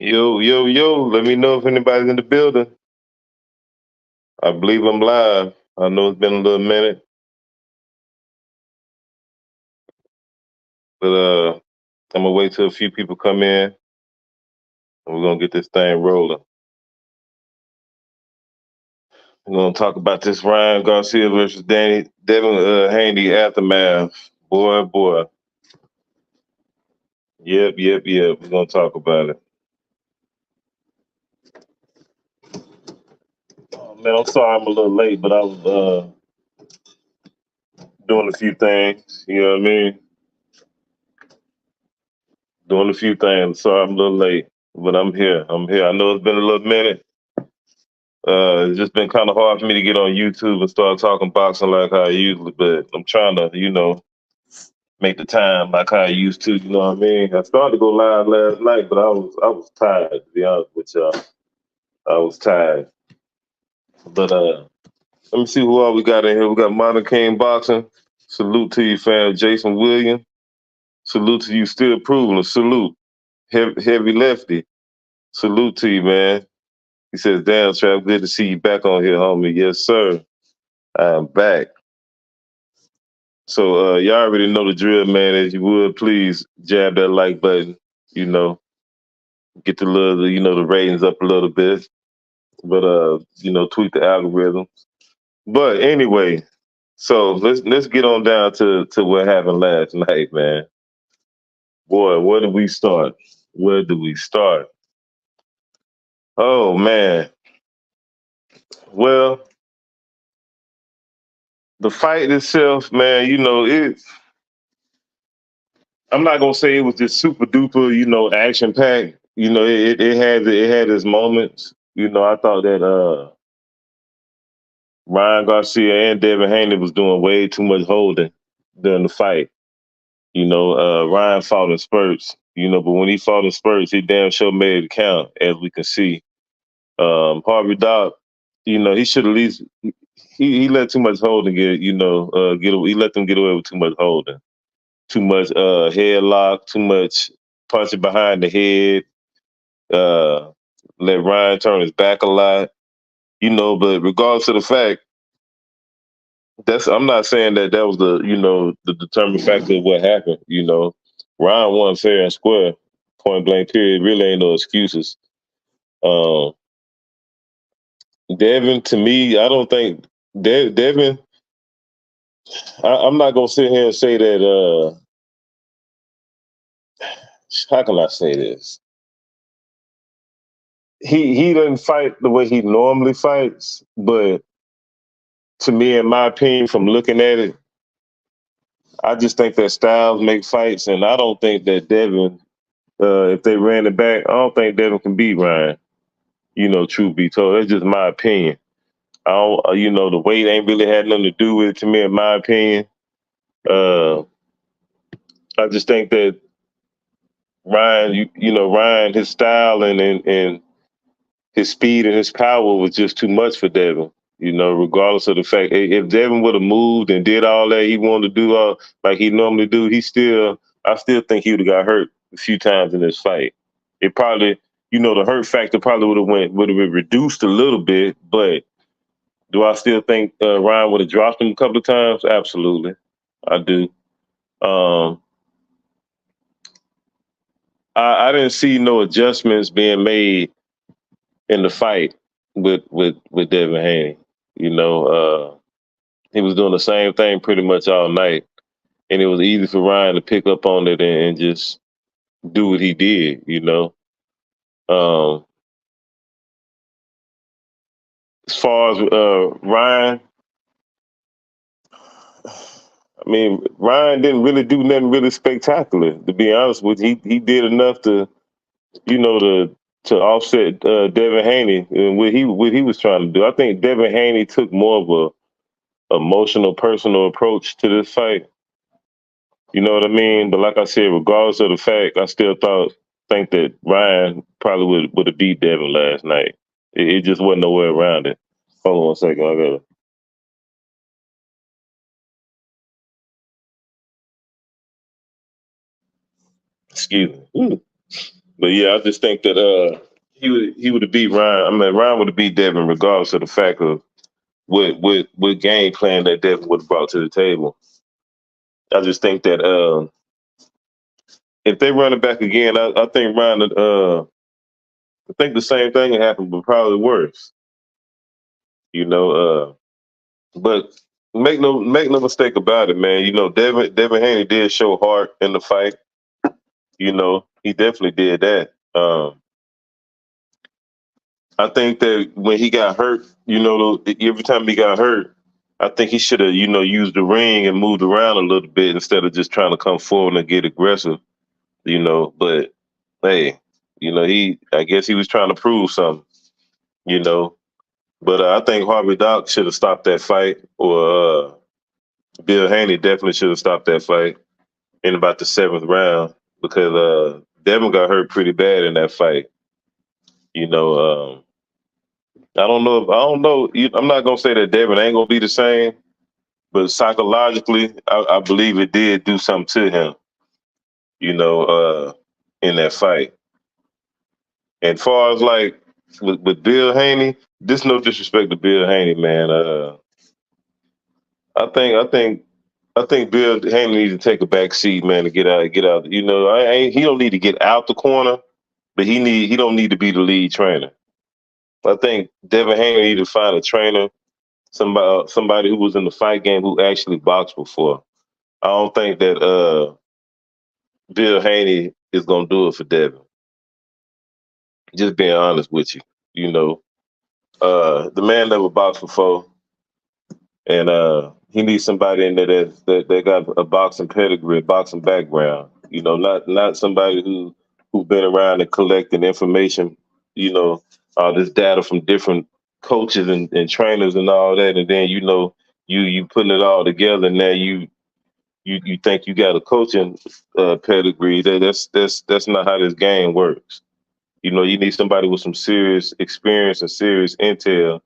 Yo, yo, yo, let me know if anybody's in the building. I believe I'm live. I know it's been a little minute, but I'm gonna wait till a few people come in and we're gonna get this thing rolling. We're gonna talk about this Ryan Garcia versus Devin Haney aftermath. Boy, boy. Yep. We're gonna talk about it. Oh, man, I'm sorry I'm a little late, but I was doing a few things. You know what I mean? Doing a few things. Sorry I'm a little late, but I'm here. I'm here. I know it's been a little minute. It's just been kind of hard for me to get on YouTube and start talking boxing like how I usually, but I'm trying to, make the time like how I used to. You know what I mean? I started to go live last night, but I was tired. To be honest with y'all, I was tired. But let me see who all we got in here. We got Modern King Boxing. Salute to you, fam. Jason Williams. Salute to you, still proving. Salute, heavy lefty. Salute to you, man. He says, "Damn, Trap, good to see you back on here, homie." Yes, sir. I'm back. So y'all already know the drill, man. As you would, please jab that like button. You know, get the ratings up a little bit. But tweak the algorithm. But anyway, so let's get on down to what happened last night, man. Boy, where do we start? Where do we start? Oh man. Well, the fight itself, man, I'm not gonna say it was just super duper, action packed. It had its moments. I thought that Ryan Garcia and Devin Haney was doing way too much holding during the fight. Ryan fought in spurts. But when he fought in spurts, he damn sure made it count, as we can see. Harvey Dock, he should at least he let too much holding he let them get away with too much holding, too much headlock, too much punching behind the head. Uh, Let Ryan turn his back a lot, But regardless of the fact, I'm not saying that was the determining factor of what happened. Ryan won fair and square, point blank. Period. Really ain't no excuses. Um, Devin, to me, I don't think Devin. I'm not gonna sit here and say that. How can I say this? He doesn't fight the way he normally fights, but to me, in my opinion, from looking at it, I just think that styles make fights, and I don't think that Devin, if they ran it back, I don't think Devin can beat Ryan. Truth be told, that's just my opinion. I don't, the weight ain't really had nothing to do with it to me, in my opinion. Uh, I just think that Ryan, Ryan, his style and his speed and his power was just too much for Devin. Regardless of the fact, if Devin would have moved and did all that he wanted to do, like he normally do, I still think he would have got hurt a few times in this fight. It probably, the hurt factor probably would have been reduced a little bit, but do I still think Ryan would have dropped him a couple of times? Absolutely, I do. Um, I didn't see no adjustments being made in the fight with Devin Haney. He was doing the same thing pretty much all night, and it was easy for Ryan to pick up on it and just do what he did. Um, as far as Ryan, I mean, Ryan didn't really do nothing really spectacular. To be honest with you, he did enough to you know, to offset Devin Haney and what he was trying to do. I think Devin Haney took more of a emotional, personal approach to this fight. You know what I mean? But like I said, regardless of the fact, I still think that Ryan probably would have beat Devin last night. It just wasn't no way around it. Hold on one second, I gotta excuse me. Ooh, But yeah, I just think that he would have beat Ryan. I mean, Ryan would have beat Devin regardless of the fact of what game plan that Devin would have brought to the table. I just think that if they run it back again, I think Ryan. I think the same thing would happen, but probably worse. You know, but make no mistake about it, man. You know, Devin Haney did show heart in the fight. You know, he definitely did that. I think that when he got hurt, you know, every time he got hurt, I think he should have, used the ring and moved around a little bit instead of just trying to come forward and get aggressive, But hey, I guess he was trying to prove something, you know. But I think Harvey Dock should have stopped that fight, or Bill Haney definitely should have stopped that fight in about the seventh round because Devin got hurt pretty bad in that fight. You know, I don't know. I don't know. I'm not gonna say that Devin ain't gonna be the same, but psychologically, I believe it did do something to him. You know, in that fight. And far as like with Bill Haney, this no disrespect to Bill Haney, man. I think I think I think Bill Haney needs to take a back seat, man, to get out. He don't need to get out the corner, but he don't need to be the lead trainer. I think Devin Haney need to find a trainer, somebody who was in the fight game who actually boxed before. I don't think that Bill Haney is gonna do it for Devin. Just being honest with you, you know, the man never boxed before, and he needs somebody in there that got a boxing pedigree, a boxing background. You know, not somebody who's been around and collecting information. You know, this data from different coaches and trainers and all that, and then you putting it all together. And now you think you got a coaching pedigree. That's not how this game works. You know, you need somebody with some serious experience and serious intel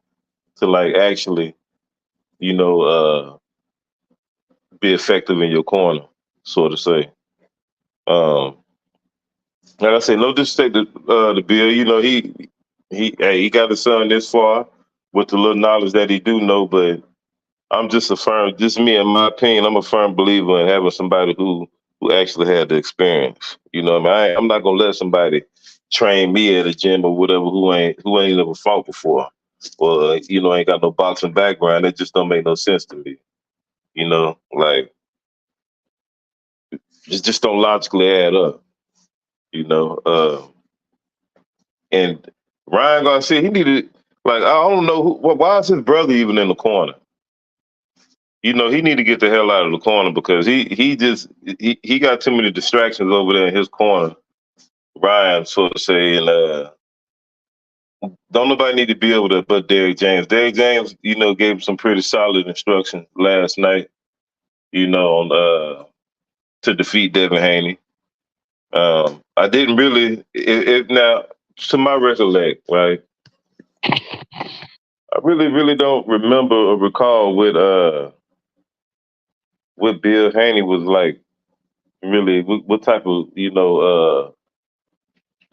to like actually, you know, be effective in your corner, so to say. Um, like I said, no disrespect to the Bill. You know, he got his son this far with the little knowledge that he do know, but I'm just just me in my opinion, I'm a firm believer in having somebody who actually had the experience. You know what I mean? I'm not gonna let somebody train me at a gym or whatever who ain't never fought before. Or, ain't got no boxing background. That just don't make no sense to me. You know, like it just don't logically add up, you know. And Ryan Garcia, he needed, like, I don't know why is his brother even in the corner? You know, he need to get the hell out of the corner because he got too many distractions over there in his corner. Ryan, so to say, and don't nobody need to be able to but Derrick James. Derrick James, gave him some pretty solid instructions last night, on to defeat Devin Haney. I didn't really, now, to my recollect, right? I really, really don't remember or recall what Bill Haney was like. Really, what type of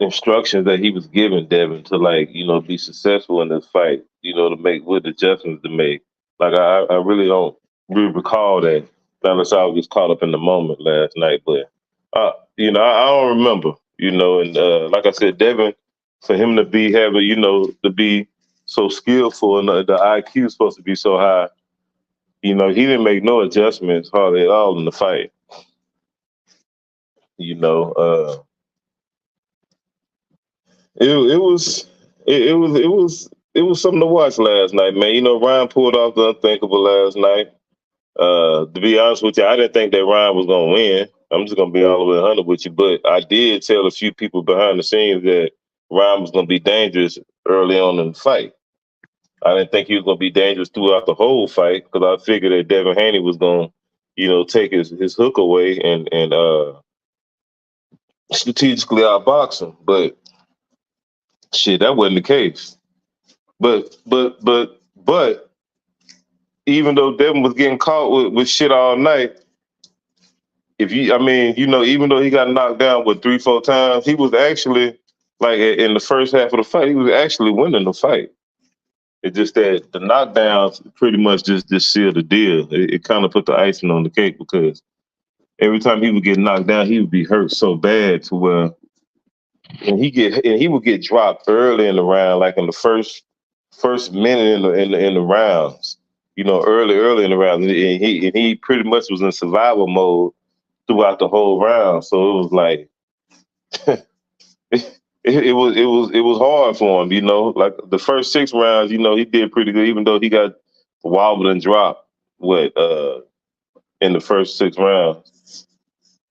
instructions that he was giving Devin to like be successful in this fight. To make what adjustments to make. Like I really don't really recall that unless I was just caught up in the moment last night. But I don't remember. And like I said, Devin, for him to be having to be so skillful and the IQ is supposed to be so high. He didn't make no adjustments hardly at all in the fight. You know, it was something to watch last night, man. Ryan pulled off the unthinkable last night. To be honest with you, I didn't think that Ryan was gonna win. I'm just gonna be all the way 100 with you, but I did tell a few people behind the scenes that Ryan was gonna be dangerous early on in the fight. I didn't think he was gonna be dangerous throughout the whole fight because I figured that Devin Haney was gonna, take his hook away and strategically outbox him. But shit, that wasn't the case. But even though Devin was getting caught with shit all night, I mean, even though he got knocked down with 3, 4 times, he was actually like in the first half of the fight, he was actually winning the fight. It's just that the knockdowns pretty much just sealed the deal. It kind of put the icing on the cake because every time he would get knocked down, he would be hurt so bad to where and he would get dropped early in the round, like in the first minute in the rounds. Early in the round, and he pretty much was in survival mode throughout the whole round. So it was like it was hard for him. Like the first 6 rounds, he did pretty good, even though he got wobbled and dropped in the first 6 rounds.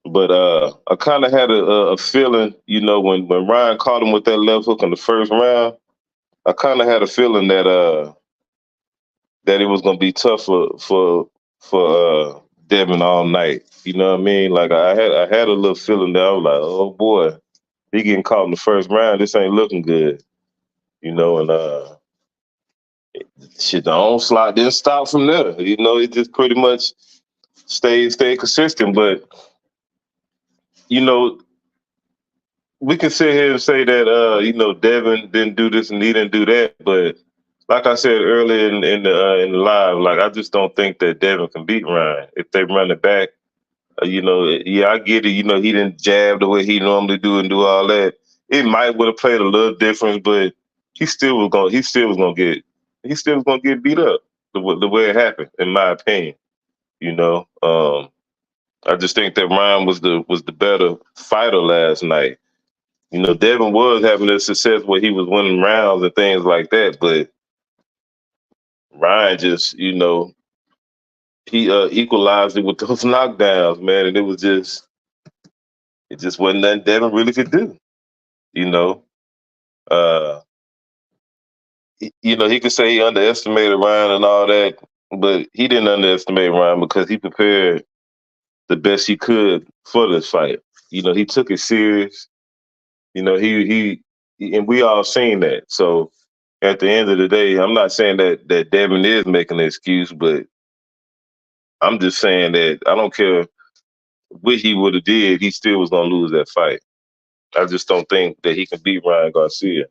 But I kind of had a feeling, when Ryan caught him with that left hook in the first round, I kind of had a feeling that it was gonna be tough for Devin all night. You know what I mean? Like I had a little feeling that I was like, oh boy, he getting caught in the first round. This ain't looking good. And shit, the onslaught didn't stop from there. It just pretty much stayed consistent. But you know, we can sit here and say that Devin didn't do this and he didn't do that, but like I said earlier in the live, like I just don't think that Devin can beat Ryan if they run it back. Yeah, I get it. He didn't jab the way he normally do and do all that. It might would have played a little different, but he still was gonna get beat up the way it happened, in my opinion. I just think that Ryan was the better fighter last night. Devin was having a success where he was winning rounds and things like that, but Ryan just, he equalized it with those knockdowns, man, and it just wasn't nothing Devin really could do. You know, uh, he could say he underestimated Ryan and all that, but he didn't underestimate Ryan because he prepared the best he could for this fight. He took it serious. And we all seen that. So at the end of the day, I'm not saying that Devin is making an excuse, but I'm just saying that I don't care what he would have did, he still was gonna lose that fight. I just don't think that he can beat Ryan Garcia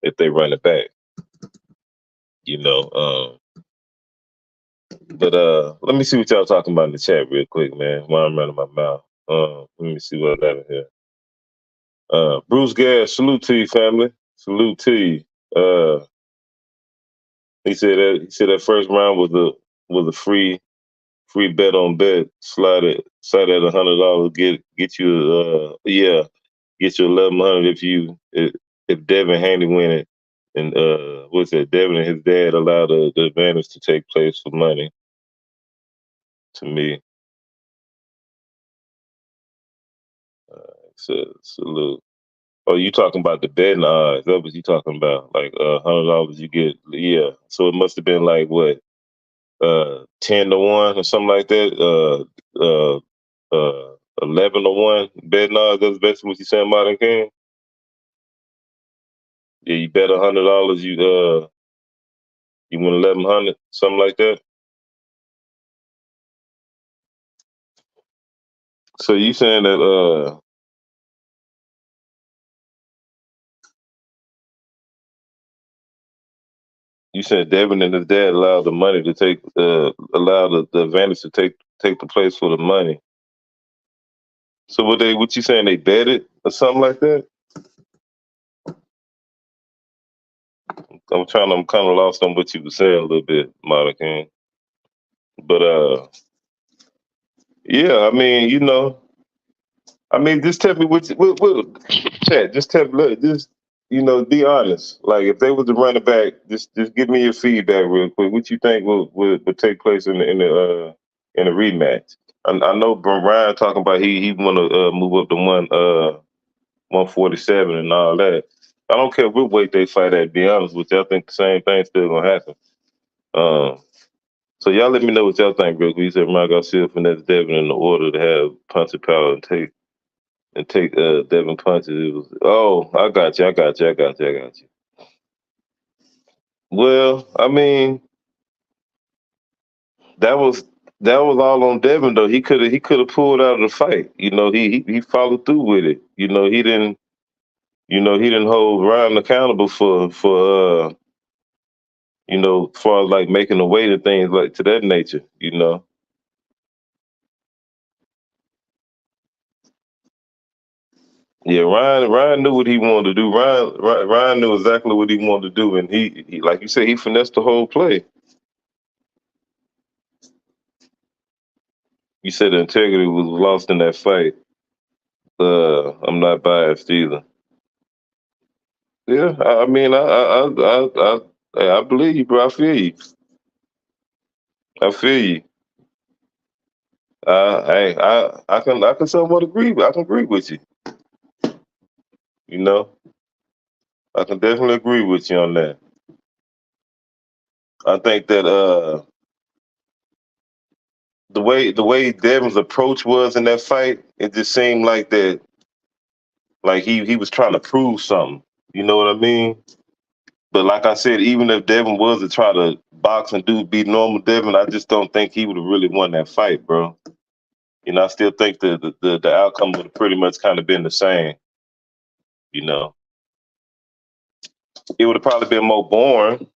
if they run it back. You know. But let me see what y'all talking about in the chat real quick, man. While I'm running my mouth. Let me see what I got in here. Bruce Gas, salute to you, family. Salute to you. He said that first round was a free bet on bet. Slide at $100. Get you 1,100 if Devin Haney win it. And what's that? Devin and his dad allow the advantage to take place for money. To me, so salute. Oh, you talking about the betting odds? That what you talking about? Like $100 you get, yeah. So it must have been like what, 10-1 or something like that. 11-1 betting odds. That's basically what you saying, Martin King. Yeah, you bet $100, you win 1,100, something like that. So you saying that you said Devin and his dad allowed the money to take allow the advantage to take the place for the money. So what you saying, they bet it or something like that? I'm kind of lost on what you were saying a little bit, Martin King. But yeah, just tell me chat. Just tell me, look, just be honest. Like if they was to run it back, just give me your feedback real quick. What you think would take place in the rematch? I know Brian talking about he want to move up to 147 and all that. I don't care what weight they fight at. To be honest with you, I think the same thing's still gonna happen. Um, so y'all let me know what y'all think real quick. You said Ryan Garcia finesse Devin in the order to have punching power and take Devin punches. It was, I got you. Well, that was that was all on Devin though. He could have pulled out of the fight. He followed through with it. He didn't hold Ryan accountable for as far as like making the weight and things like to that nature. Yeah, Ryan knew what he wanted to do. Ryan knew exactly what he wanted to do, and he like you said, he finessed the whole play. You said the integrity was lost in that fight. I'm not biased either. Yeah, I mean, I believe you, bro. I feel you. I feel you. I can somewhat agree. I can agree with you. You know, I can definitely agree with you on that. I think that the way Devin's approach was in that fight, it just seemed like that, like he was trying to prove something. You know what I mean? But like I said, even if Devin was to try to box and be normal Devin, I just don't think he would have really won that fight, bro. I still think the outcome would have pretty much kind of been the same. You know, it would have probably been more boring,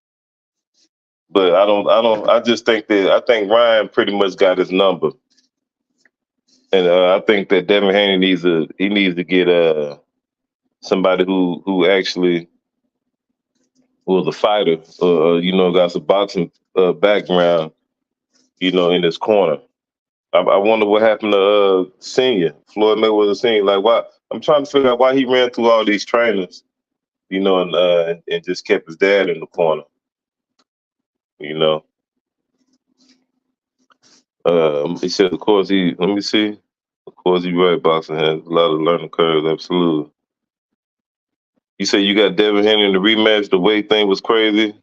but I just think Ryan pretty much got his number, and I think that Devin Haney needs to get somebody who actually was a fighter, got some boxing background, in his corner. I wonder what happened to Senior Floyd Mayweather Senior. Like, why? I'm trying to figure out why he ran through all these trainers, and just kept his dad in the corner. You know, he said, of course he. Let me see. Of course, you're right. Boxing has a lot of learning curves. Absolutely. You say you got Devin Haney in the rematch. The weight thing was crazy,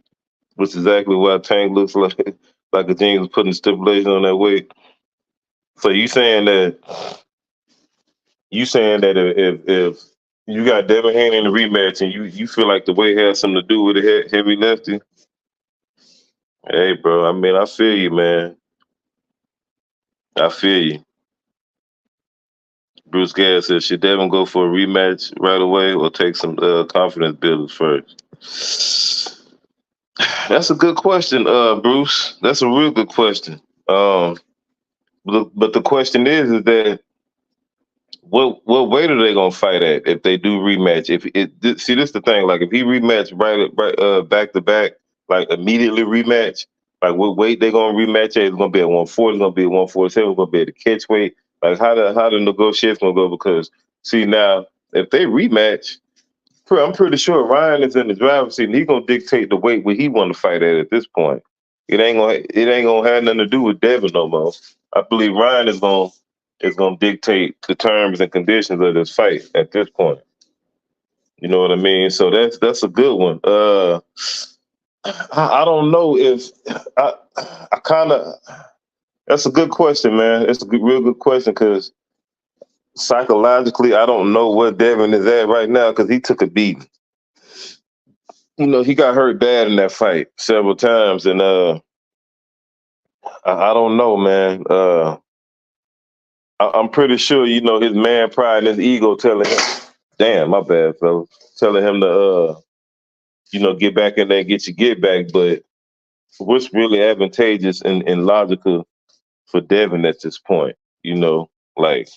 which is exactly why Tank looks like like a genius putting stipulation on that weight. So you saying that if you got Devin Haney in the rematch and you feel like the weight has something to do with the heavy lefty? Hey, bro. I mean, I feel you, man. I feel you. Bruce Gass says, should Devin go for a rematch right away or take some confidence builders first? That's a good question, Bruce. That's a real good question. Um, but the question is that what weight are they gonna fight at if they do rematch? See, this the thing. Like if he rematch right back to back, like immediately rematch, like what weight they gonna rematch at? It's gonna be at 140. It's gonna be at 147. It's gonna be at the catch weight. Like how the negotiation gonna go? Because see now, if they rematch, I'm pretty sure Ryan is in the driver's seat and he's gonna dictate the weight where he want to fight at this point. It ain't gonna have nothing to do with Devin no more. I believe Ryan is gonna dictate the terms and conditions of this fight at this point. You know what I mean? So that's a good one. I don't know if I I kind of that's a good question, man. It's a real good question because psychologically, I don't know where Devin is at right now because he took a beating. He got hurt bad in that fight several times, and I don't know, man. I'm pretty sure his man pride and his ego telling him, "Damn, my bad, fella," telling him to get back in there and get your get back. But what's really advantageous and logical for Devin at this point? Like,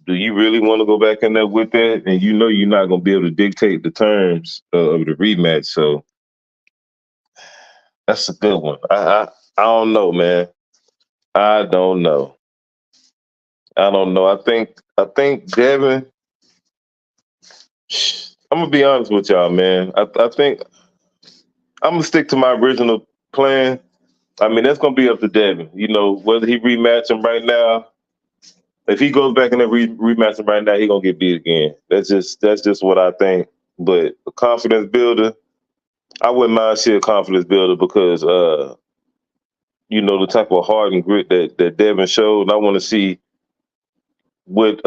do you really want to go back in there with that? And you're not gonna be able to dictate the terms of the rematch. So that's a good one. I don't know, man. I don't know. I don't know. I think Devin. I'm gonna be honest with y'all, man. I think I'm gonna stick to my original plan. I mean, that's gonna be up to Devin. Whether he rematch him right now. If he goes back and then rematch him right now, he gonna get beat again. That's just what I think. But a confidence builder, I wouldn't mind seeing a confidence builder because the type of heart and grit that Devin showed. And I want to see what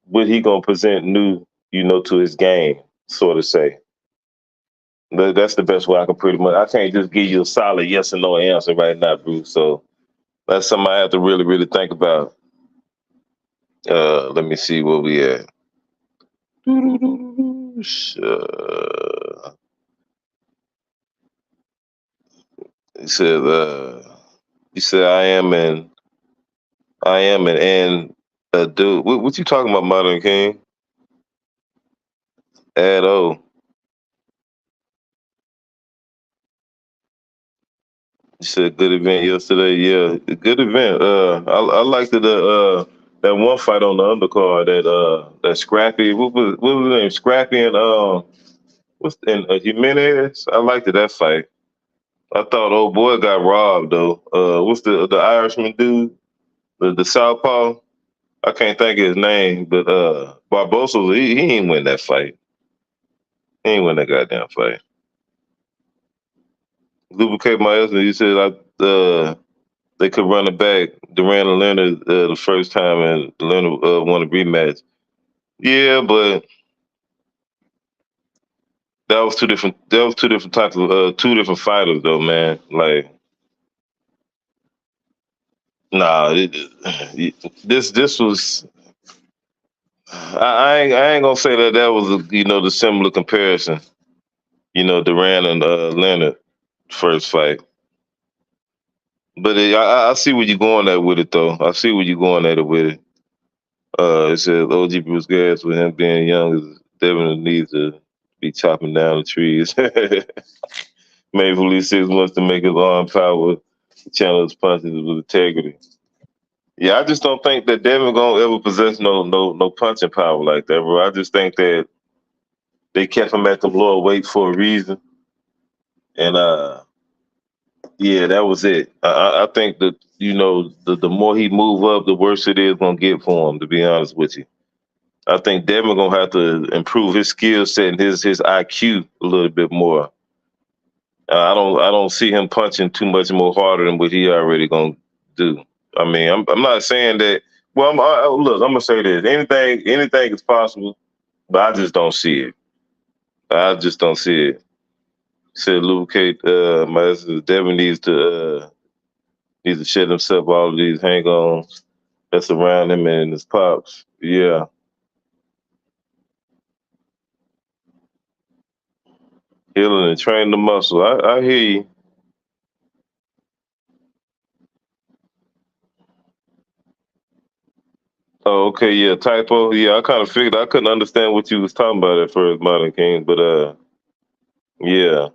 what he gonna present new, to his game, so to say. That's the best way I can pretty much. I can't just give you a solid yes or no answer right now, Bruce. So That's something I have to really, really think about. Let me see where we at. He said, he said, I am and dude. What you talking about, Modern King? At oh, you said good event yesterday. Yeah, good event. I liked it. That one fight on the undercard. That Scrappy. What was his name? Scrappy and what's and Jimenez. I liked it, that fight. I thought old boy got robbed though. What's the Irishman dude? The Southpaw. I can't think of his name, but Barbosa, he ain't win that fight. He ain't win that goddamn fight. Lubricate my husband. You said they could run it back. Durant and Leonard the first time, and Leonard won a rematch. Yeah, but that was two different. That was two different types of two different fighters, though, man. Like, nah, this was. I ain't gonna say that was the similar comparison. Durant and Leonard first fight. But I see where you're going at with it, though. I see where you're going at it with it. It says OG Bruce Gas with him being young is Devin needs to be chopping down the trees. Maybe for at least 6 months to make his arm power channel his punches with integrity. Yeah, I just don't think that Devin gonna ever possess no punching power like that, bro. I just think that they kept him at the lower weight for a reason, and yeah, that was it. I think that the more he move up, the worse it is gonna get for him. To be honest with you. I think Devin gonna have to improve his skill set and his IQ a little bit more. I don't see him punching too much more harder than what he already gonna do. I mean, I'm not saying that. Well, look, I'm gonna say this: anything is possible, but I just don't see it. I just don't see it. Said lubricate. My Devin needs to shed himself all of these hang-ons that's around him and his pops. Yeah, healing and training the muscle. I hear you. Oh, okay, yeah, typo. Yeah, I kind of figured. I couldn't understand what you was talking about at first, Modern King, but yeah.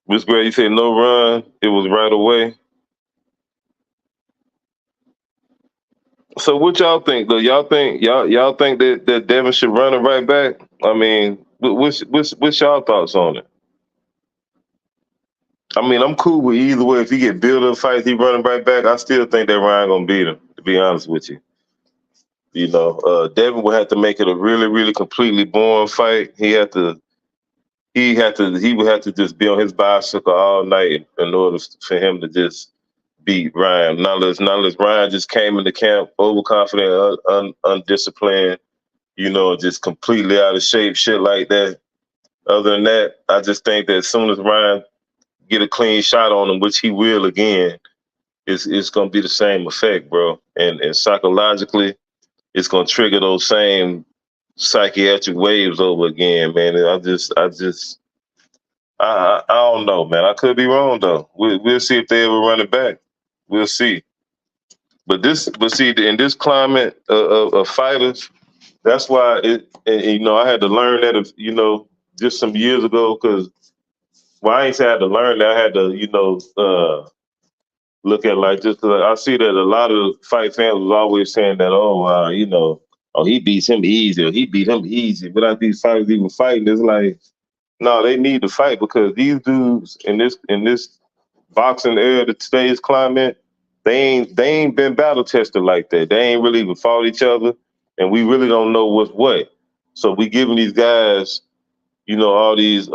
Miss Gray, you said no run. It was right away. So what y'all think though? Y'all think that Devin should run it right back? I mean, what's y'all thoughts on it? I mean, I'm cool with either way. If he get build up fights, he running right back. I still think that Ryan gonna beat him. To be honest with you, Devin would have to make it a really, really completely boring fight. He would have to just be on his bicycle all night in order for him to just beat Ryan. Not unless Ryan just came into camp overconfident, undisciplined, just completely out of shape, shit like that. Other than that, I just think that as soon as Ryan get a clean shot on him, which he will again, it's gonna be the same effect, bro. And psychologically, it's gonna trigger those same psychiatric waves over again, man. And I don't know, man. I could be wrong though. We'll see if they ever run it back. We'll see. But see, in this climate of fighters, that's why I had to learn that, just some years ago. Because well, I ain't say I had to learn that. I had to, look at like just 'cause I see that a lot of fight fans was always saying that, oh, oh, he beats him easy, or he beat him easy. Without these fighters even fighting, it's like, no, they need to fight because these dudes in this boxing era, today's climate, they ain't been battle tested like that. They ain't really even fought each other, and we really don't know what's what. So we giving these guys, all these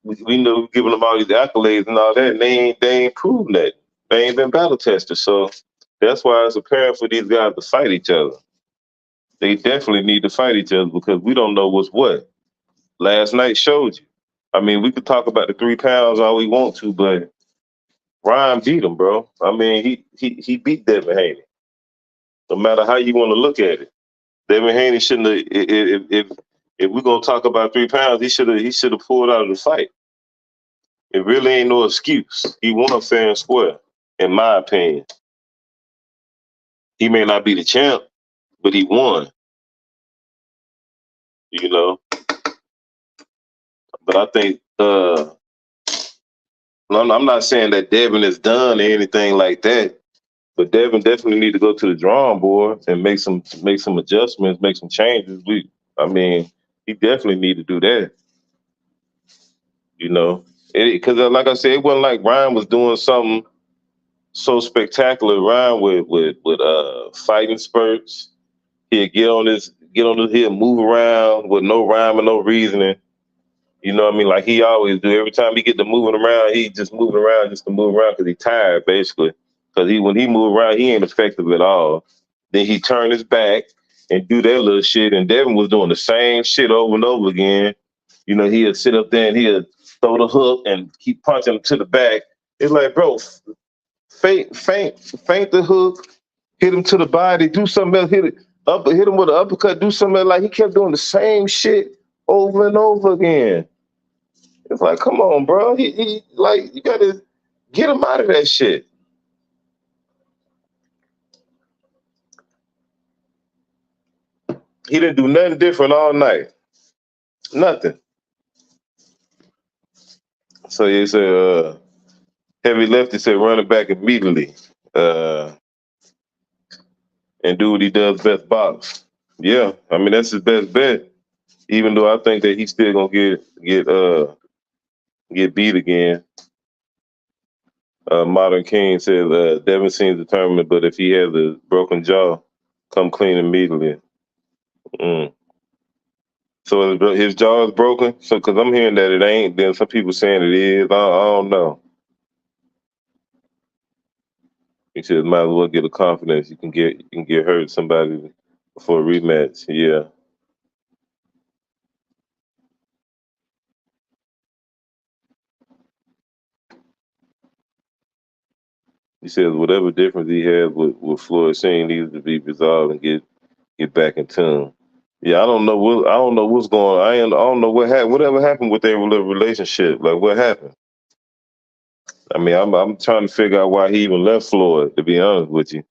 we know giving them all these accolades and all that, and they ain't proven that. They ain't been battle tested. So that's why it's apparent for these guys to fight each other. They definitely need to fight each other because we don't know what's what. Last night showed you. I mean, we could talk about the 3 pounds all we want to, but Ryan beat him, bro. I mean, he beat Devin Haney. No matter how you want to look at it, Devin Haney shouldn't have. If we're gonna talk about 3 pounds, he should have pulled out of the fight. It really ain't no excuse. He won fair and square, in my opinion. He may not be the champ, but he won. You know, but I think I'm not saying that Devin is done or anything like that. But Devin definitely need to go to the drawing board and make some adjustments, make some changes. I mean, he definitely need to do that. You know, because like I said, it wasn't like Ryan was doing something so spectacular. Ryan with fighting spurts. He'd he'll move around with no rhyme or no reasoning. You know what I mean? Like he always do. Every time he get to moving around, he just moving around just to move around because he tired, basically. Because when he move around, he ain't effective at all. Then he turn his back and do that little shit. And Devin was doing the same shit over and over again. You know, he'd sit up there and he'd throw the hook and keep punching him to the back. It's like, bro, feint the hook, hit him to the body, do something else, hit him with an uppercut, do something else. Like he kept doing the same shit over and over again. It's like, come on, bro. He like you gotta get him out of that shit. He didn't do nothing different all night. Nothing. So he said, heavy lefty said run it back immediately. And do what he does best, box. Yeah, I mean that's his best bet. Even though I think that he's still gonna get beat again. Modern King says Devin seems determined, but if he has a broken jaw, come clean immediately. Mm. So his jaw is broken. So because I'm hearing that it ain't, then some people saying it is. I don't know. He said might as well get a confidence. You can get hurt somebody for a rematch. Yeah. He says whatever difference he has with Floyd Shane needs to be resolved and get back in tune. Yeah, I don't know what's going on. I don't know whatever happened with their relationship. Like what happened? I mean, I'm trying to figure out why he even left Floyd. To be honest with you,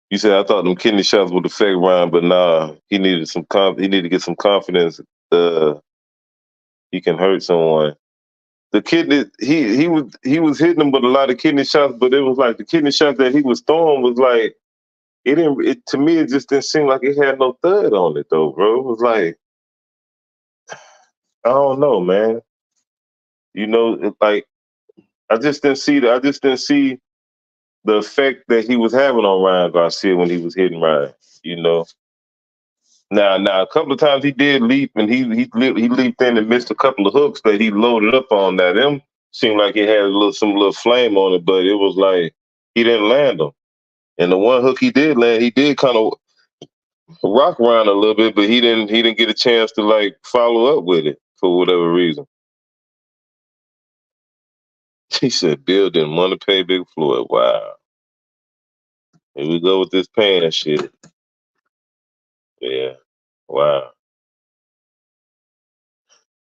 you said I thought them kidney shots would affect Ryan, but nah, he needed to get some confidence. Uh, he can hurt someone. The kidney he was hitting him with a lot of kidney shots, but it was like the kidney shots that he was throwing was like it didn't. It to me it just didn't seem like it had no thud on it though, bro. It was like I don't know, man. You know, like I just didn't see the effect that he was having on Ryan Garcia when he was hitting Ryan. You know, now a couple of times he did leap and he leaped in and missed a couple of hooks that he loaded up on. That them seemed like it had some little flame on it, but it was like he didn't land them. And the one hook he did land, he did kind of rock around a little bit, but he didn't get a chance to like follow up with it for whatever reason. He said Bill didn't want to pay Big Floyd. Wow. Here we go with this paying shit. Yeah. Wow.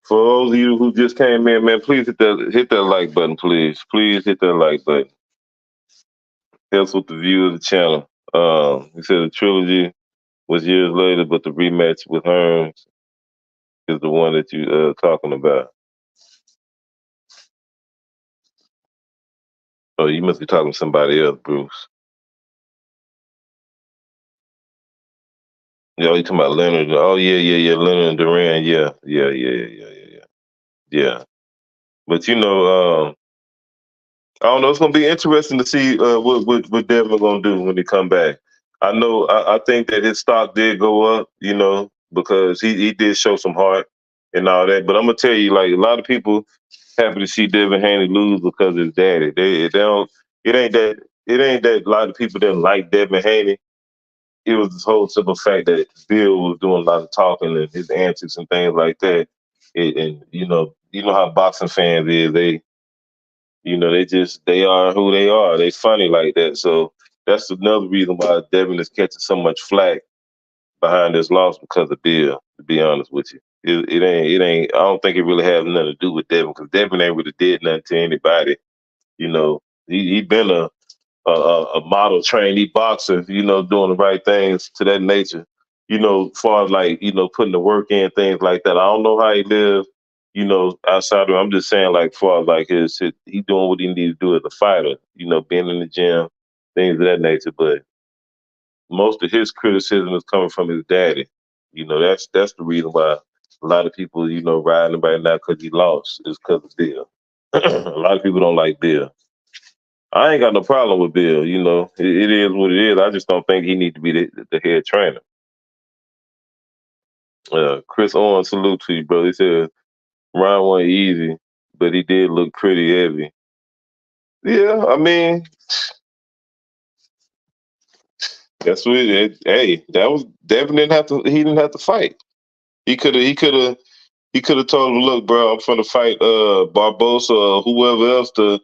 For those of you who just came in, man, please hit that like button, please. Please hit that like button. Helps with the view of the channel. He said the trilogy was years later, but the rematch with Hearns is the one that you talking about. Oh, you must be talking to somebody else, Bruce. Yeah, you talking about Leonard? Oh yeah, Leonard and Duran. Yeah. Yeah. But I don't know. It's gonna be interesting to see what Devin gonna do when he come back. I know. I think that his stock did go up, because he did show some heart and all that. But I'm gonna tell you, like a lot of people happy to see Devin Haney lose because of his daddy. They don't. It ain't that. It ain't that a lot of people didn't like Devin Haney. It was this whole simple fact that Bill was doing a lot of talking and his antics and things like that. And you know how boxing fans is. They are who they are. They funny like that. So that's another reason why Devin is catching so much flack behind this loss because of Bill. To be honest with you, it ain't. I don't think it really has nothing to do with Devin because Devin ain't really did nothing to anybody. You know, he been a model trainee boxer, doing the right things to that nature. As far as like, putting the work in, things like that. I don't know how he lives, outside of I'm just saying like far as like his he doing what he needs to do as a fighter, being in the gym, things of that nature. But most of his criticism is coming from his daddy. That's the reason why a lot of people, riding him right now because he lost is because of Bill. A lot of people don't like Bill. I ain't got no problem with Bill. It is what it is. I just don't think he need to be the head trainer. Chris Owens, salute to you, bro. He said Ryan wasn't easy, but he did look pretty heavy. Yeah, I mean, that's what hey, that was Devin didn't have to. He didn't have to fight. He could have. He could have told him, "Look, bro, I'm finna fight Barbosa or whoever else the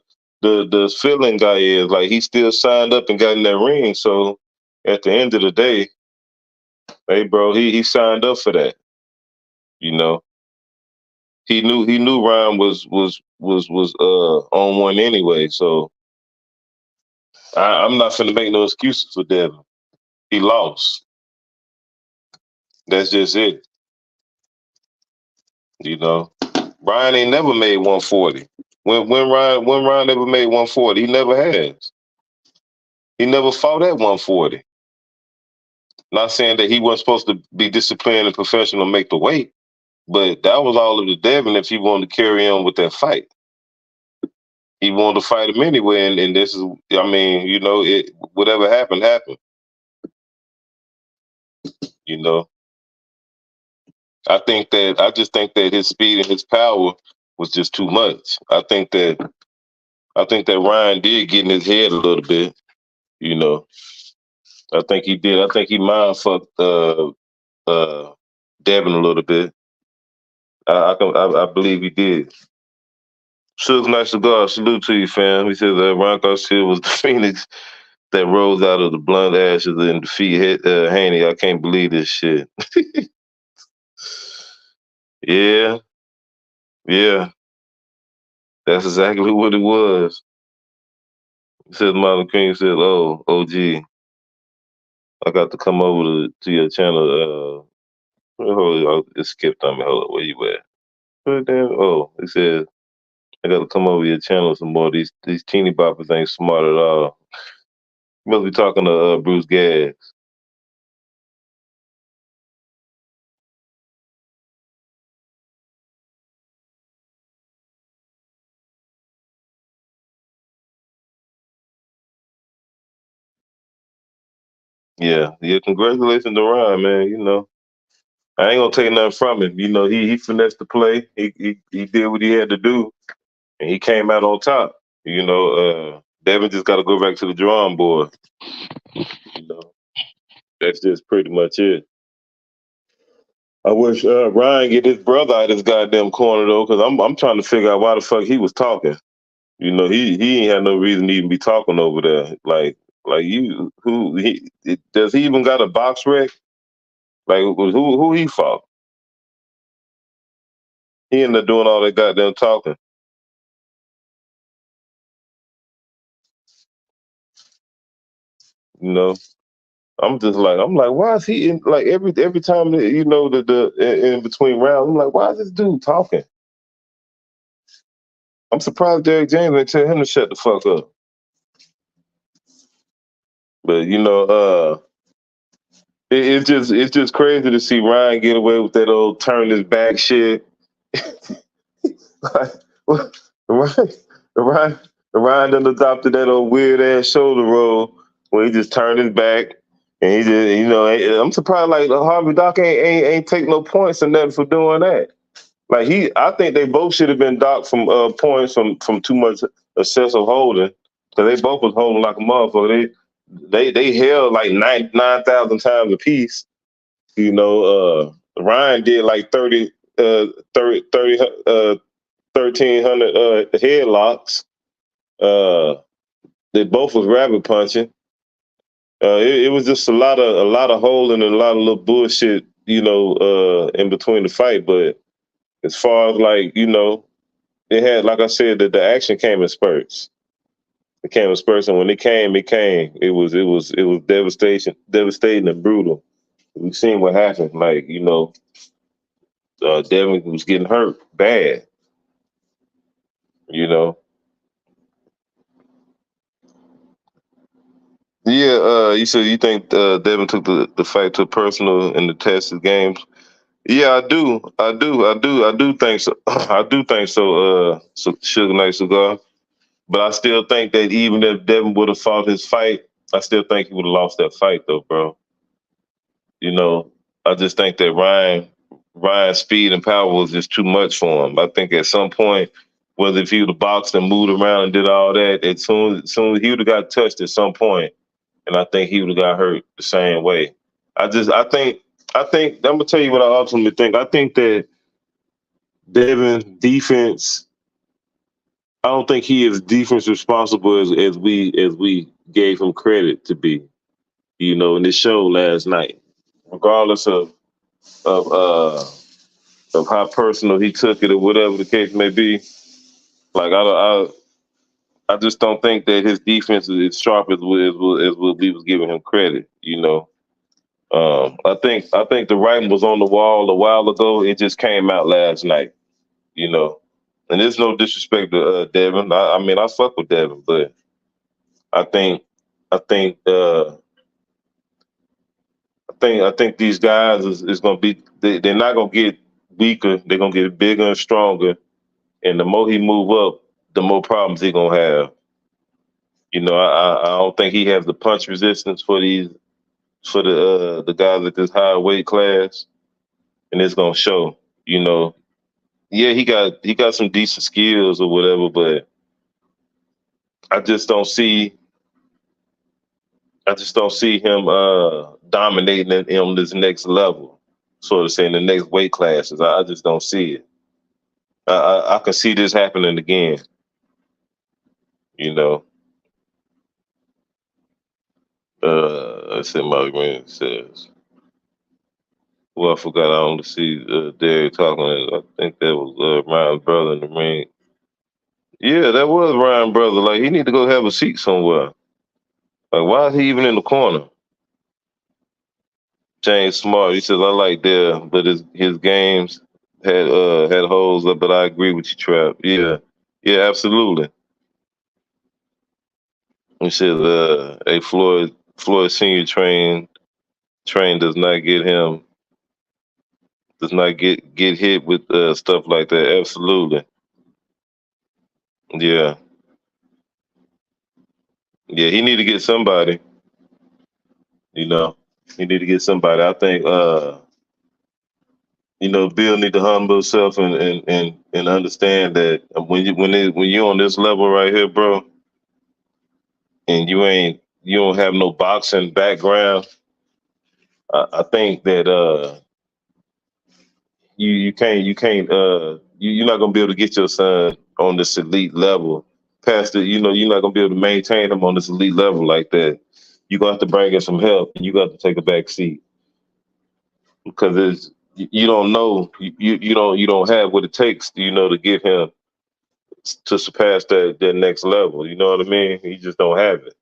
filling guy is." Like he still signed up and got in that ring. So at the end of the day, hey, bro, he signed up for that. You know, he knew Ryan was on one anyway. So I'm not finna make no excuses for Devin. He lost. That's just it. You know, Ryan ain't never made 140. When Ryan ever made 140, he never has. He never fought at 140. Not saying that he wasn't supposed to be disciplined and professional, make the weight, but that was all of the Devin if he wanted to carry on with that fight. He wanted to fight him anyway, and this is, I mean, whatever happened, happened. You know, I just think that his speed and his power was just too much. I think that Ryan did get in his head a little bit. You know, I think he did. I think he mind fucked uh, Devin a little bit. I believe he did. Suge Nice Cigar, salute to you, fam. He says that Ron Garcia was the phoenix that rose out of the blunt ashes and defeat Haney. I can't believe this shit. Yeah, yeah, that's exactly what it was. He says Marlon King says, "Oh, OG, I got to come over to your channel." Hold on, it skipped on me. Hold up, where you at? Oh, he says I got to come over to your channel some more. These teeny boppers ain't smart at all. You must be talking to Bruce Gadd. Yeah, yeah. Congratulations to Ryan, man. I ain't gonna take nothing from him. He finessed the play. He did what he had to do, and he came out on top. Devin just got to go back to the drawing board. You know, that's just pretty much it. I wish Ryan get his brother out of his goddamn corner though, because I'm trying to figure out why the fuck he was talking. He ain't had no reason to even be talking over there. Like you, does he even got a box rec? Like who he fought? He ended up doing all that goddamn talking. You know, I'm like, why is he in like every time that, in between rounds? I'm like, why is this dude talking? I'm surprised Derek James didn't tell him to shut the fuck up. But it's just crazy to see Ryan get away with that old turn his back shit. Like, Ryan, Ryan, Ryan done adopted that old weird ass shoulder roll where he just turned his back and he just, I'm surprised like Harvey Doc ain't take no points or nothing for doing that. Like I think they both should have been docked from points from too much excessive holding because they both was holding like a motherfucker. They held like 9,000 times a piece. Ryan did like 30, 1,300 headlocks. They both was rabbit punching. It was just a lot of holding and a lot of little bullshit, in between the fight. But as far as like, it had, like I said, the action came in spurts. It came in spurts, and when it came, it came. It was devastating and brutal. We've seen what happened. Like, Devin was getting hurt bad. You know. Yeah, you said you think Devin took the fight to personal in the Texas games. Yeah, I do. I do think so. I do think so, Sugar Knight Cigar. But I still think that even if Devin would have fought his fight, I still think he would have lost that fight though, bro. You know, I just think that Ryan's speed and power was just too much for him. I think at some point, whether if he would have boxed and moved around and did all that, as soon as he would have got touched at some point, and I think he would have got hurt the same way. I think I'm gonna tell you what I ultimately think. I think that Devin's defense. I don't think he is defense responsible as we gave him credit to be. In this show last night, regardless of how personal he took it or whatever the case may be. Like I just don't think that his defense is as sharp as what we was giving him credit. I think the writing was on the wall a while ago. It just came out last night. You know, and there's no disrespect to Devin. I mean, I fuck with Devin, but I think I think I think these guys is gonna be they're not gonna get weaker. They're gonna get bigger and stronger. And the more he move up, the more problems he gonna have. I don't think he has the punch resistance for the guys at this high weight class, and it's gonna show. You know, yeah, he got some decent skills or whatever, but I just don't see I just don't see him dominating on this next level, sort of saying the next weight classes. I just don't see it. I can see this happening again. You know, let's see. My agreement says, well, I forgot. I only see Derek talking. I think that was Ryan's brother in the ring. Yeah, that was Ryan's brother. Like he need to go have a seat somewhere. Like why is he even in the corner? James Smart. He says I like there, but his games had holes. But I agree with you, Trap. Yeah, yeah, absolutely. He says a Floyd Senior train does not get hit with stuff like that. Absolutely. Yeah, yeah. He need to get somebody. You know, he need to get somebody. I think Bill need to humble himself and understand that when you're on this level right here, bro, and you don't have no boxing background. I think that you're not gonna be able to get your son on this elite level past the you're not gonna be able to maintain him on this elite level like that. You're gonna have to bring in some help, and you got to take a back seat because you don't know you don't have what it takes to get him to surpass that next level. You know what I mean? You just don't have it.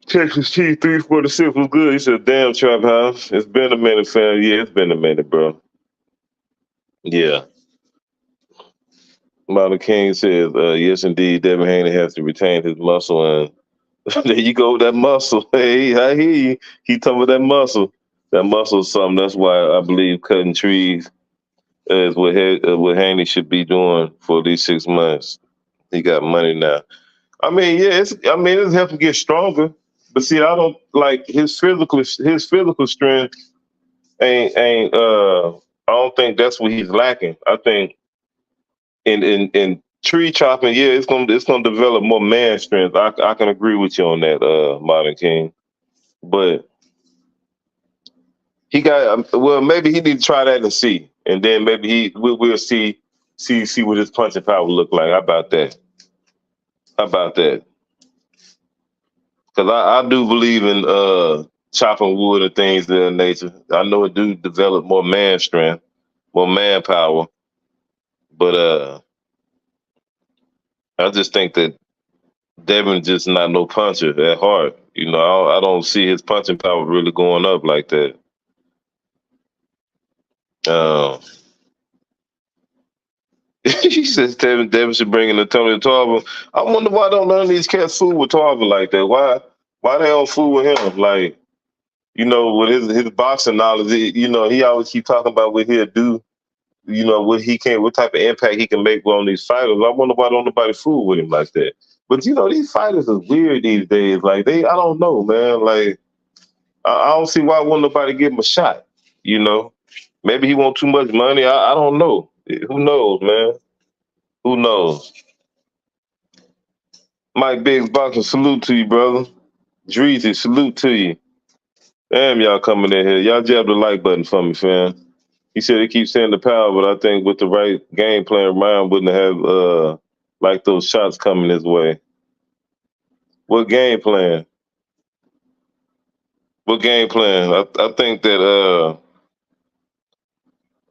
Texas Chief 346 was good. He said, "Damn, Trap House. It's been a minute, fam. Yeah, it's been a minute, bro." Yeah. Martin King says, "Yes, indeed. Devin Haney has to retain his muscle, and there you go, that muscle. Hey, I hear you. He talking about that muscle. That muscle is something. That's why I believe cutting trees is what Haney should be doing for these 6 months. He got money now. I mean, yeah, it's helping get stronger. But see, I don't like his physical strength ain't I don't think that's what he's lacking. I think in tree chopping, yeah, it's gonna develop more man strength. I can agree with you on that, Modern King. But he got well, maybe he need to try that and see. and then maybe we'll see what his punching power look like. How about that? How about that? Because I do believe in chopping wood and things of that nature. I know it do develop more man strength, more manpower, but I just think that Devin just not no puncher at heart. You know, I don't see his punching power really going up like that. Um, he says Devin should bring in Antonio Tarver. I wonder why don't none of these cats fool with Tarver like that. Why they don't fool with him? Like, you know, with his boxing knowledge, you know, he always keep talking about what he'll do. You know, what type of impact he can make on these fighters. I wonder why don't nobody fool with him like that. But you know, these fighters are weird these days. Like I don't know, man. Like I don't see why wouldn't nobody give him a shot. You know, maybe he want too much money. I don't know. Who knows, man? Who knows? Mike Biggs Boxing, salute to you, brother. Dreezy, salute to you. Damn, y'all coming in here. Y'all jab the like button for me, fam. He said he keeps saying the power, but I think with the right game plan, Ryan wouldn't have like those shots coming his way. What game plan? What game plan? I think that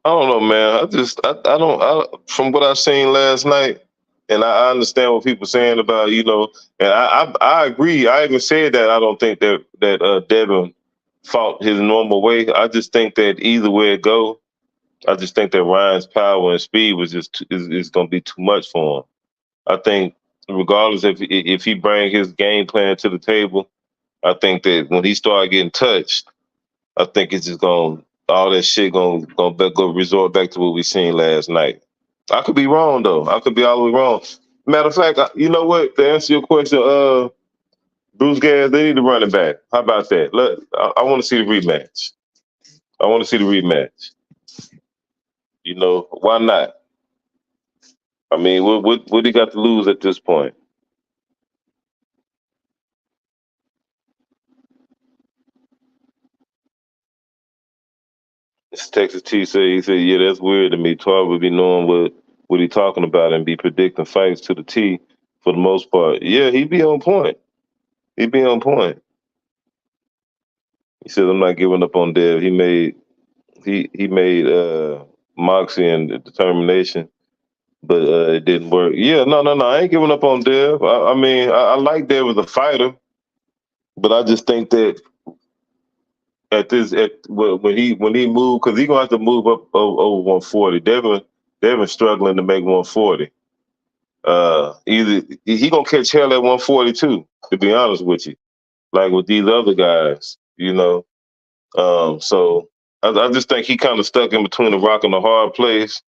I don't know, man. I don't from what I seen last night, and I understand what people saying about, you know, and I agree. I even said that I don't think that Devin fought his normal way. I just think that either way it go, I just think that Ryan's power and speed was is going to be too much for him. I think regardless if he bring his game plan to the table, I think that when he started getting touched, I think it's just going all that shit gonna go resort back to what we seen last night. I could be wrong though. I could be all the way wrong. Matter of fact, you know what? To answer your question, Bruce Gas, they need to run it back. How about that? I want to see the rematch. I want to see the rematch. You know, why not? I mean, what he got to lose at this point? This Texas T said, yeah, that's weird to me. Tar would be knowing what he talking about and be predicting fights to the T for the most part. Yeah, he'd be on point. He'd be on point. He said, I'm not giving up on Dev. He made Moxie and determination, but it didn't work. Yeah, no. I ain't giving up on Dev. I mean, I like Dev as a fighter, but I just think that when he moved, because he gonna have to move up over 140. Devin struggling to make 140. Either he gonna catch hell at 140 too. To be honest with you, like with these other guys, you know. So I just think he kind of stuck in between the rock and the hard place,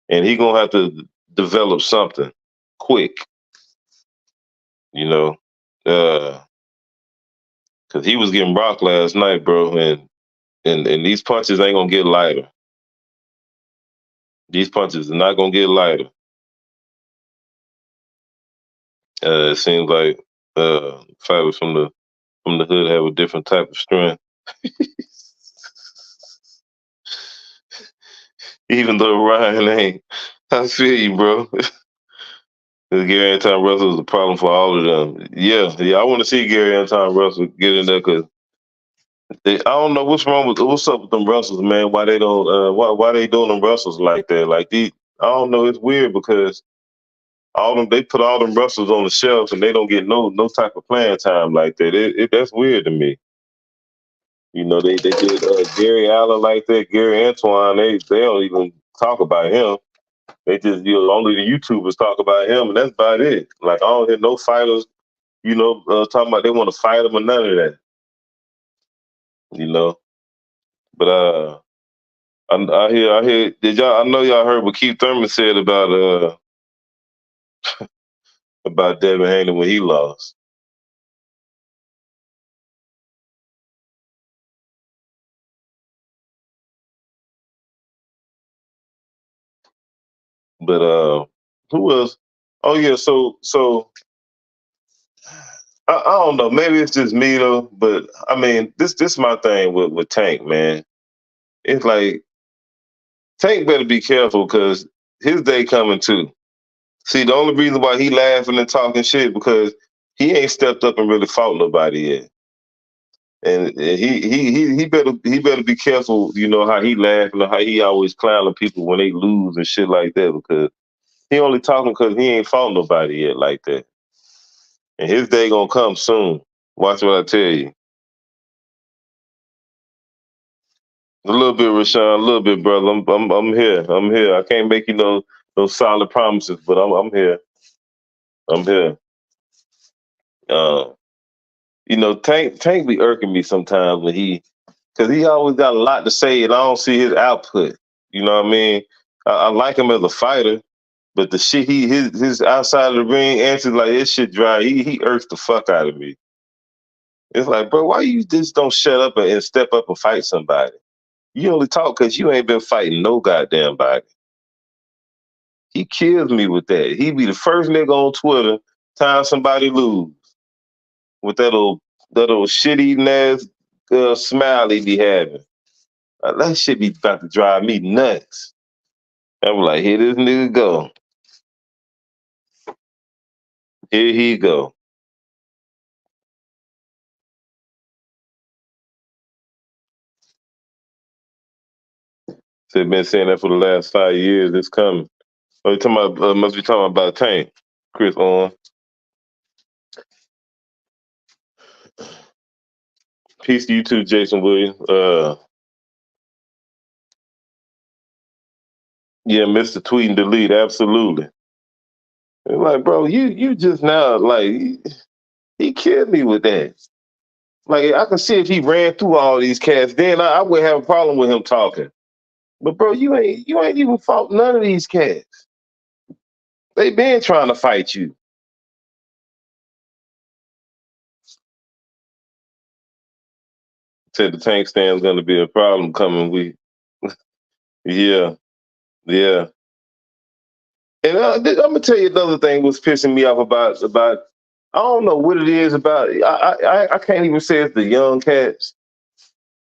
and he gonna have to develop something quick, you know. Because he was getting rocked last night, bro, and these punches ain't gonna get lighter. These punches are not gonna get lighter. It seems like fighters from the hood have a different type of strength. Even though Ryan ain't. I feel you, bro. Gary Anton Russell is a problem for all of them. Yeah. I want to see Gary Anton Russell get in there because I don't know what's up with them Russells, man. Why they don't? Why they doing them Russells like that? Like I don't know. It's weird because they put all them Russells on the shelf and they don't get no type of playing time like that. That's weird to me. You know, they did Gary Allen like that, Gary Antoine. They don't even talk about him. They just only the YouTubers talk about him, and that's about it. Like I don't hear no fighters, talking about they want to fight him or none of that. You know, but I hear. Did y'all? I know y'all heard what Keith Thurman said about Devin Haney when he lost. But who was? Oh yeah, so I don't know. Maybe it's just me though. But I mean, this my thing with Tank, man. It's like Tank better be careful because his day coming too. See, the only reason why he laughing and talking shit because he ain't stepped up and really fought nobody yet. And he better be careful, how he laughing or how he always clowning people when they lose and shit like that because he only talking because he ain't fought nobody yet like that. And his day gonna come soon. Watch what I tell you. A little bit, Rashawn, a little bit, brother. I'm here. I'm here. I can't make you no solid promises, but I'm here. I'm here. Uh, Tank be irking me sometimes when because he always got a lot to say and I don't see his output. You know what I mean? I like him as a fighter, but the shit his outside of the ring answers like this shit dry. He irks the fuck out of me. It's like, bro, why you just don't shut up and step up and fight somebody? You only talk because you ain't been fighting no goddamn body. He kills me with that. He be the first nigga on Twitter time somebody lose with that little shit eating ass smile he be having. That shit be about to drive me nuts. I'm like, here this nigga go. Here he go. So been saying that for the last 5 years. It's coming. Oh, you talking about? Must be talking about Tank, Chris on. Peace to you too, Jason Williams. Yeah, Mr. Tweet and Delete, absolutely. It's like, bro, you just now like he killed me with that. Like I can see if he ran through all these cats, then I would have a problem with him talking. But bro, you ain't even fought none of these cats. They been trying to fight you. Said the tank stand's gonna be a problem coming week. Yeah, yeah. And I'm gonna tell you another thing was pissing me off about I don't know what it is about I can't even say it's the young cats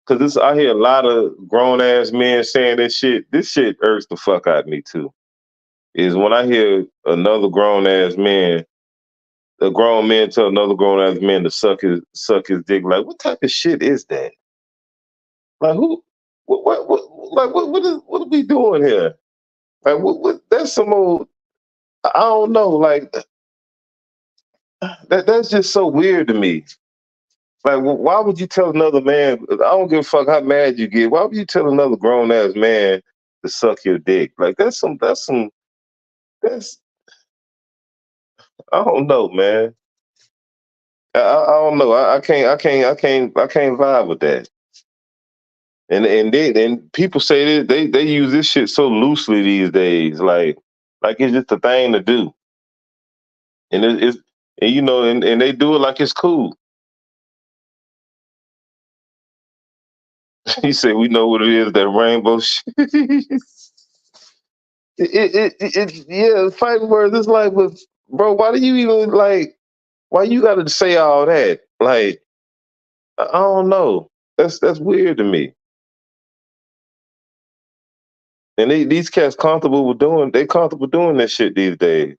because this I hear a lot of grown ass men saying this shit. This shit irks the fuck out of me too. Is when I hear another grown ass man, a grown man tell another grown ass man to suck his dick. Like what type of shit is that? Like who? What are we doing here? Like what? That's some old. I don't know. Like that's just so weird to me. Like, why would you tell another man? I don't give a fuck how mad you get. Why would you tell another grown ass man to suck your dick? Like, that's. I don't know, man. I don't know. I can't vibe with that. And people say that they use this shit so loosely these days. Like it's just a thing to do, and it's and and they do it like it's cool. He said, "We know what it is. That rainbow shit." Yeah, fighting words. It's like, but bro, why do you even like? Why you got to say all that? Like, I don't know. That's weird to me. And these cats comfortable with doing. They comfortable doing that shit these days.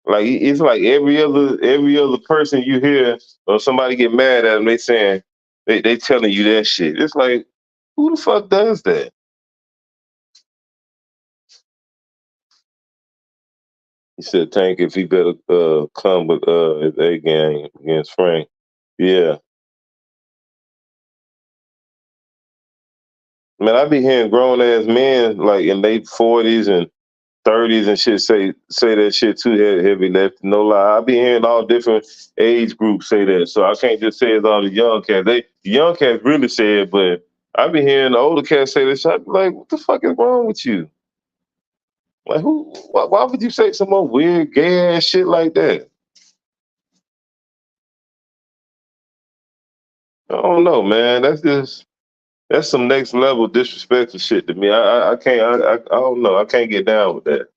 Like it's like every other person you hear or somebody get mad at them, they saying they telling you that shit. It's like, who the fuck does that? He said Tank if he better come with his A game against Frank. Yeah. Man, I be hearing grown ass men like in their 40s and 30s and shit say that shit too heavy left. No lie, I be hearing all different age groups say that. So I can't just say it's all the young cats. The young cats really say it, but I be hearing the older cats say this. I be like, what the fuck is wrong with you? Like who? Why would you say some more weird gay ass shit like that? I don't know, man. That's some next level disrespectful shit to me. I can't. I don't know. I can't get down with that.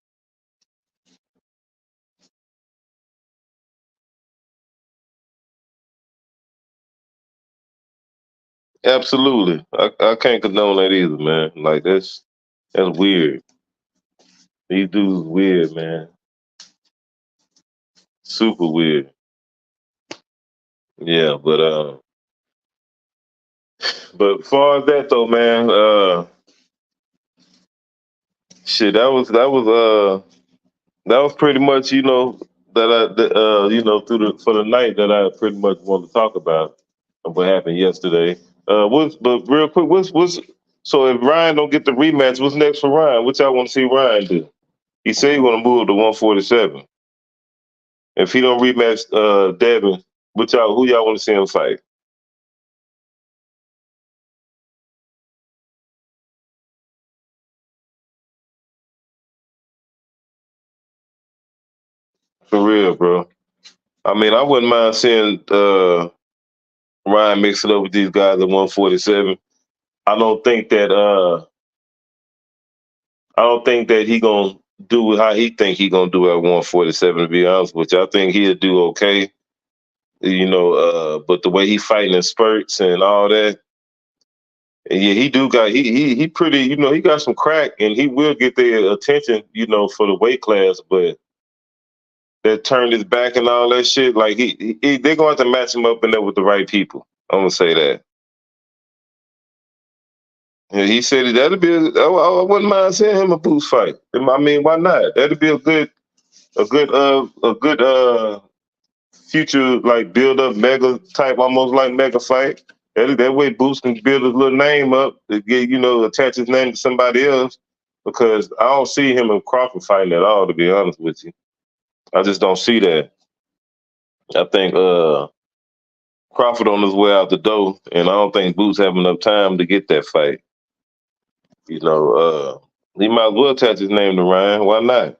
Absolutely. I can't condone that either, man. Like that's weird. These dudes weird, man. Super weird. Yeah, but as far as that though, man, shit, that was pretty much, through the for the night that I pretty much wanted to talk about of what happened yesterday. But real quick, what's so if Ryan don't get the rematch, what's next for Ryan? What y'all want to see Ryan do? He said he want to move to 147. If he don't rematch Devin, who y'all want to see him fight? For real, bro. I mean, I wouldn't mind seeing Ryan mix it up with these guys at 147. I don't think that I don't think that he gonna do how he think he gonna do at 147. To be honest with you, I think he'll do okay. But the way he fighting in spurts and all that, and yeah, he do got he pretty. He got some crack, and he will get their attention. For the weight class, but that turned his back and all that shit. Like they're going to have to match him up in there with the right people. I'm gonna say that. Yeah, he said that'd be. I wouldn't mind seeing him a boost fight. I mean, why not? That'd be a good future like build up mega type, almost like mega fight. That way, Boots can build his little name up to get attach his name to somebody else. Because I don't see him and Crawford fighting at all. To be honest with you, I just don't see that. I think Crawford on his way out the door, and I don't think Boots have enough time to get that fight. You know, he might as well attach his name to Ryan. Why not?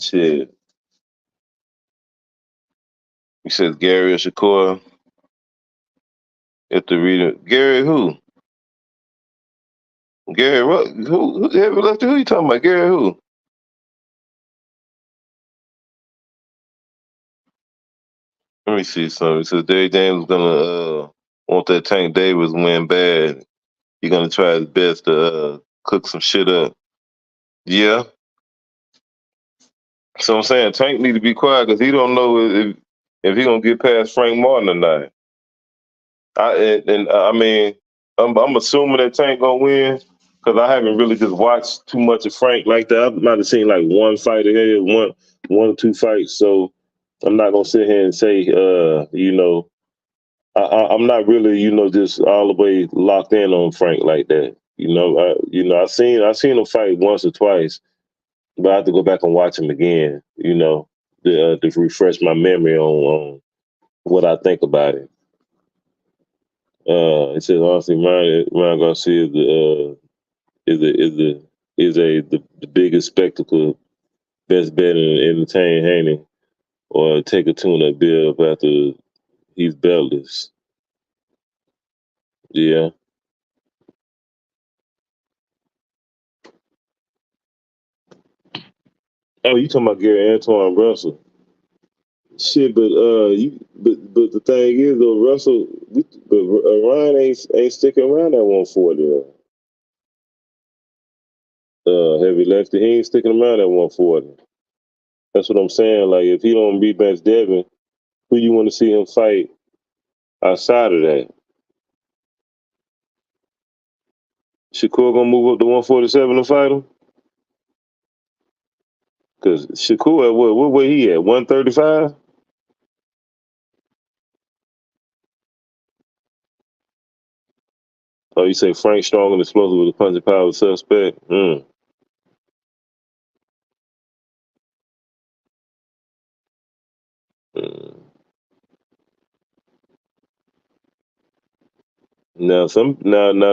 Shit. He says Gary or Shakur. If the reader Gary who? Gary what who heavy lifter? Who you talking about? Gary who? Let me see something. It says Derrick James is gonna want that Tank Davis win bad. He's gonna try his best to cook some shit up. Yeah. So I'm saying Tank need to be quiet because he don't know if he gonna get past Frank Martin or not. I mean, I'm assuming that Tank gonna win because I haven't really just watched too much of Frank like that. I might have seen like one fight ahead, one or two fights. So I'm not gonna sit here and say, I'm not really, just all the way locked in on Frank like that. I seen him fight once or twice, but I have to go back and watch him again. To refresh my memory on what I think about it. It says honestly, Ryan Garcia is the biggest spectacle, best bet in entertain Haney, or take a tune-up bill up after he's beltless. Yeah. Oh, you talking about Gary Antoine Russell? Shit, but the thing is though, Ryan ain't sticking around at 140. Heavy lefty, he ain't sticking around at 140. That's what I'm saying. Like if he don't rematch Devin, who you want to see him fight outside of that? Shakur gonna move up to 147 to fight him? Cause Shakur at what way he at? 135? Oh, you say Frank strong and explosive with a punching power suspect? Mm. Now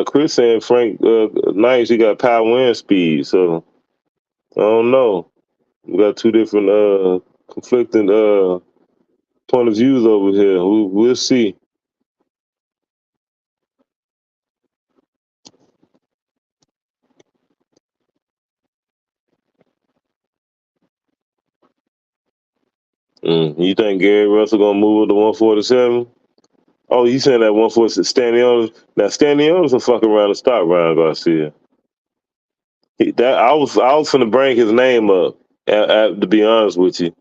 Chris saying Frank nice, he got power and speed, so I don't know. We got two different conflicting point of views over here. We'll see. You think Gary Russell gonna move up to 147? Oh, you saying that 146 Stanionis? Now Stanionis will fuck around and stop Ryan Garcia. I was finna bring his name up. To be honest with you,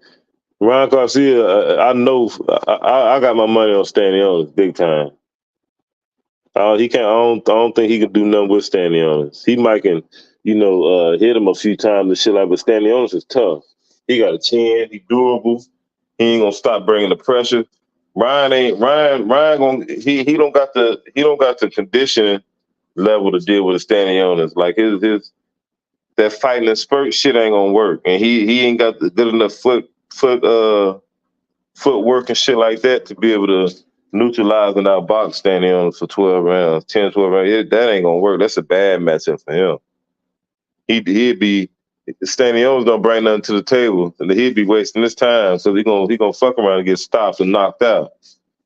Ryan Garcia, I know I got my money on Stanionis big time. He can't. I don't think he can do nothing with Stanionis. He might can, hit him a few times and shit like. But Stanionis is tough. He got a chin. He durable. He ain't gonna stop bringing the pressure. Ryan he don't got the conditioning level to deal with a Stanionis. Like his that fighting and spurt shit ain't gonna work, and he ain't got the good enough footwork and shit like that to be able to neutralize and outbox Stanionis for 12 rounds, 10, 12 rounds. That ain't gonna work. That's a bad matchup for him. He'd be Stanionis don't bring nothing to the table, and he'd be wasting his time. So he gonna fuck around and get stopped and knocked out.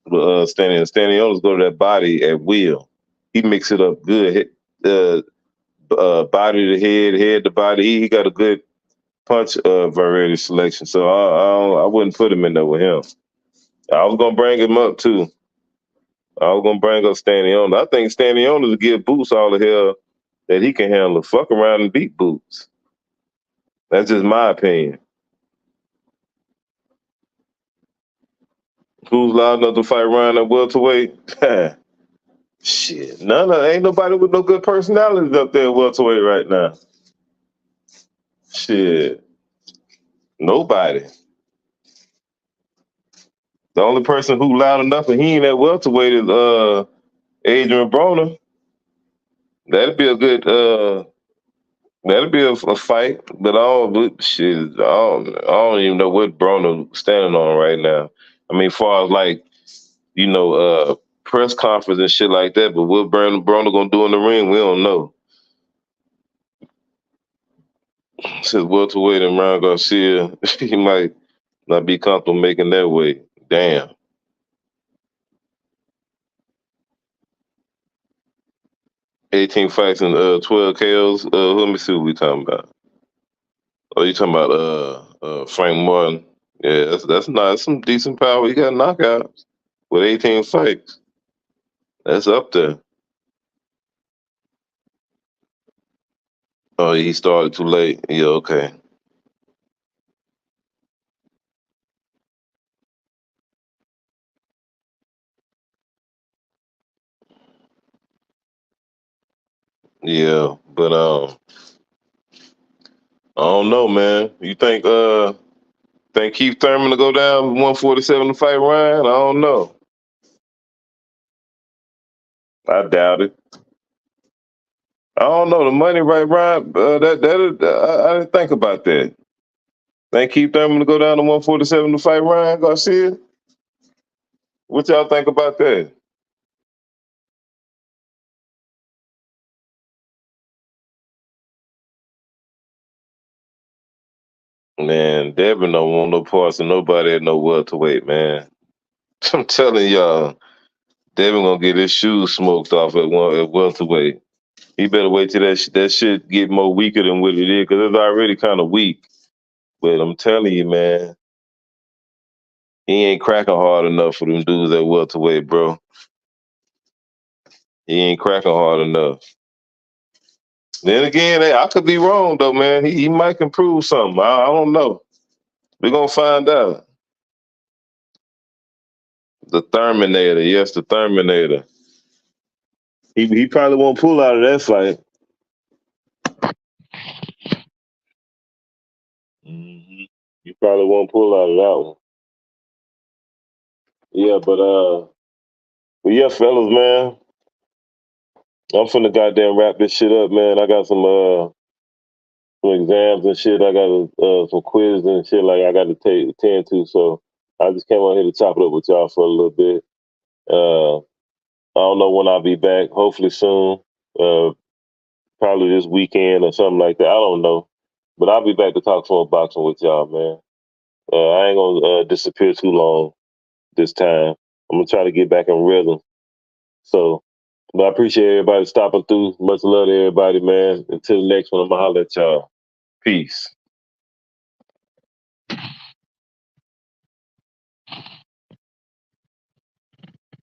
But Stanionis go to that body at will. He mix it up good. Body to head, head to body. He got a good punch variety selection. So I wouldn't put him in there with him. I was gonna bring him up too. I was gonna bring up Stanionis. I think Stanionis will give Boots all the hell that he can handle. Fuck around and beat Boots. That's just my opinion. Who's loud enough to fight Ryan at welterweight? Shit, ain't nobody with no good personalities up there at welterweight right now. Shit, nobody. The only person who loud enough and he ain't at welterweight is Adrian Broner. That'd be a good that'd be a fight, but I don't even know what Broner standing on right now. I mean, far as like press conference and shit like that, but what Broner gonna do in the ring, we don't know. Says welterweight and Ryan Garcia, he might not be comfortable making that weight. Damn. 18 fights and 12 KOs. Let me see what we talking about. Oh, you talking about Frank Martin? Yeah, that's not some decent power. He got knockouts with 18 fights. That's up there. Oh, he started too late. Yeah, okay. Yeah, but I don't know, man. You think Keith Thurman to go down 147 to fight Ryan? I don't know. I doubt it. I don't know the money, right, Ryan? I didn't think about that. Think Keith Thurman to go down to 147 to fight Ryan Garcia? What y'all think about that? Man, Devin don't want no parts of nobody at no welterweight, man. I'm telling y'all, Devin gonna get his shoes smoked off at welterweight. He better wait till that shit get more weaker than what it is, because it's already kind of weak. But I'm telling you, man, he ain't cracking hard enough for them dudes at welterweight, bro. He ain't cracking hard enough. Then again, hey, I could be wrong though, man. He might can prove something. I don't know. We're gonna find out. The Terminator, yes, the Terminator. He probably won't pull out of that fight. Hmm. He probably won't pull out of that one. Yeah, but yeah, fellas, man, I'm finna goddamn wrap this shit up, man. I got some exams and shit. I got some quizzes and shit like I got to attend to. So I just came on here to chop it up with y'all for a little bit. I don't know when I'll be back. Hopefully soon. Uh, Probably this weekend or something like that. I don't know, but I'll be back to talk some more boxing with y'all, man. I ain't gonna disappear too long this time. I'm gonna try to get back in rhythm. So, but I appreciate everybody stopping through. Much love to everybody, man. Until the next one, I'm gonna holler at y'all. Peace.